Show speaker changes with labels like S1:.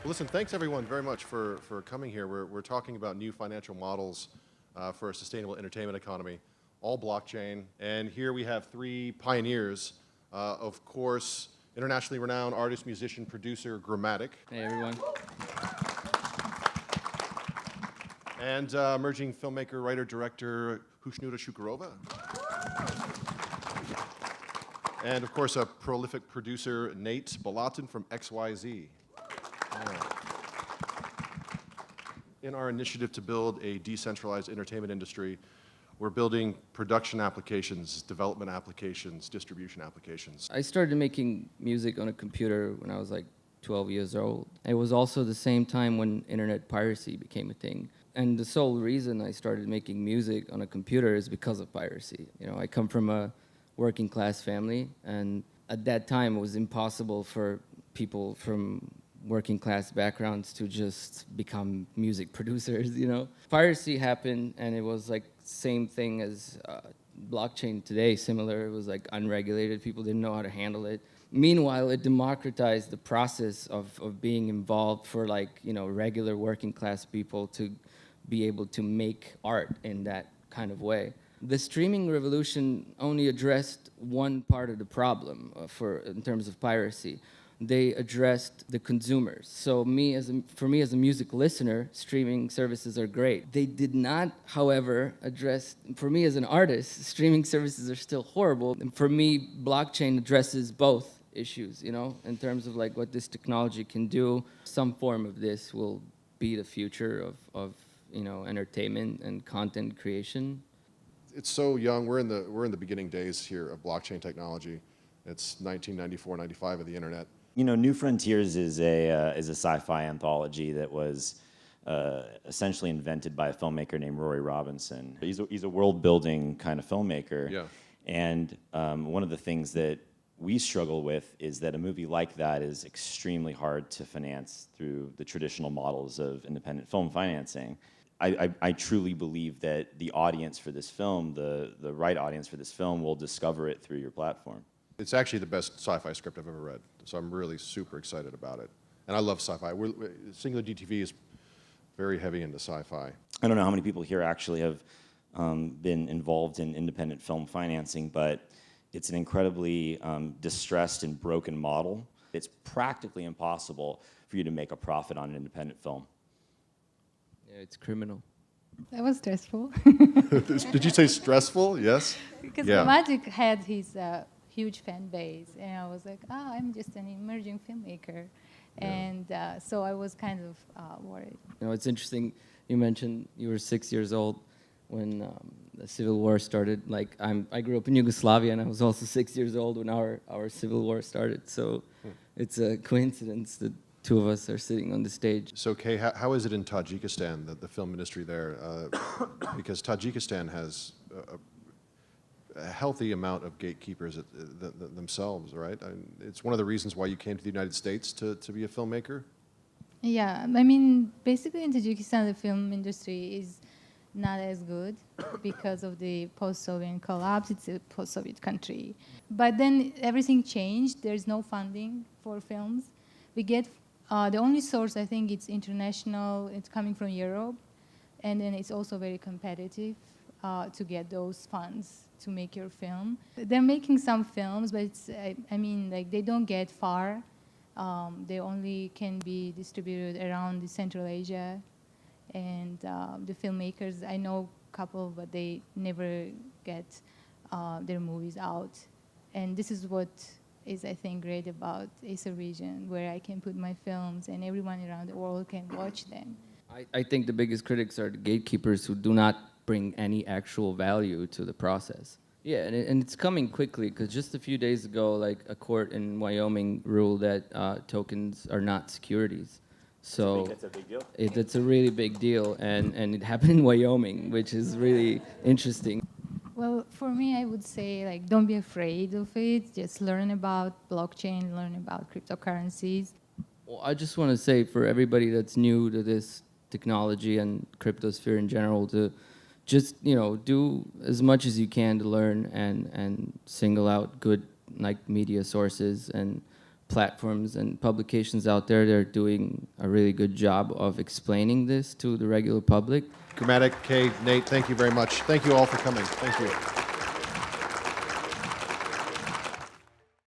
S1: Listen, thanks everyone very much for coming here. We're talking about new financial models for a sustainable entertainment economy, all blockchain. And here we have three pioneers. Of course, internationally renowned artist, musician, producer, Gramatik.
S2: Hey everyone.
S1: And emerging filmmaker, writer, director, Khushnuda Shukurova. And of course, a prolific producer, Nate Bolotin from XYZ. In our initiative to build a decentralized entertainment industry, we're building production applications, development applications, distribution applications.
S2: I started making music on a computer when I was like 12 years old. It was also the same time when internet piracy became a thing. And the sole reason I started making music on a computer is because of piracy. You know, I come from a working class family, and at that time it was impossible for people from working class backgrounds to just become music producers, you know. Piracy happened, and it was like same thing as blockchain today, similar. It was like unregulated, people didn't know how to handle it. Meanwhile, it democratized the process of being involved for like, you know, regular working class people to be able to make art in that kind of way. The streaming revolution only addressed one part of the problem in terms of piracy. They addressed the consumers. So for me as a music listener, streaming services are great. They did not, however, address, for me as an artist, streaming services are still horrible. And for me, blockchain addresses both issues, you know, in terms of like what this technology can do. Some form of this will be the future of you know, entertainment and content creation.
S1: It's so young. We're in the beginning days here of blockchain technology. It's 1994, 95 of the internet.
S3: You know, New Frontiers is a sci-fi anthology that was essentially invented by a filmmaker named Rory Robinson. He's a world-building kind of filmmaker.
S1: Yeah.
S3: And one of the things that we struggle with is that a movie like that is extremely hard to finance through the traditional models of independent film financing. I truly believe that the audience for this film, the right audience for this film, will discover it through your platform.
S1: It's actually the best sci-fi script I've ever read, so I'm really super excited about it. And I love sci-fi. SingularDTV is very heavy into sci-fi.
S3: I don't know how many people here actually have been involved in independent film financing, but it's an incredibly distressed and broken model. It's practically impossible for you to make a profit on an independent film.
S2: Yeah, it's criminal.
S4: That was stressful.
S1: Did you say stressful? Yes?
S4: Because
S1: Yeah.
S4: Gramatik had his huge fan base, and I was like, oh, I'm just an emerging filmmaker.
S1: Yeah.
S4: And so I was kind of worried.
S2: You know, it's interesting, you mentioned you were 6 years old when the Civil War started. Like, I grew up in Yugoslavia, and I was also 6 years old when our Civil War started. So it's a coincidence that two of us are sitting on the stage.
S1: So, Kay, how is it in Tajikistan, the film industry there? Because Tajikistan has a healthy amount of gatekeepers themselves, right? It's one of the reasons why you came to the United States to be a filmmaker?
S4: Yeah, I mean, basically in Tajikistan, the film industry is not as good because of the post-Soviet collapse. It's a post-Soviet country. But then everything changed. There's no funding for films. We get, the only source, I think, it's international. It's coming from Europe. And then it's also very competitive to get those funds to make your film. They're making some films, but it's, I mean, like, they don't get far. They only can be distributed around the Central Asia. And the filmmakers, I know a couple, but they never get their movies out. And this is what is, I think, great about Asia region, where I can put my films and everyone around the world can watch them.
S2: I think the biggest critics are the gatekeepers who do not bring any actual value to the process. Yeah, and it's coming quickly, because just a few days ago, like, a court in Wyoming ruled that tokens are not securities. So
S3: That's a big deal.
S2: It's a really big deal, and it happened in Wyoming, which is really interesting.
S4: Well, for me, I would say, like, don't be afraid of it. Just learn about blockchain, learn about cryptocurrencies.
S2: Well, I just want to say, for everybody that's new to this technology and cryptosphere in general, to just, you know, do as much as you can to learn and single out good, like, media sources and platforms and publications out there, they're doing a really good job of explaining this to the regular public.
S1: Gramatik, Kay, Nate, thank you very much. Thank you all for coming. Thank you.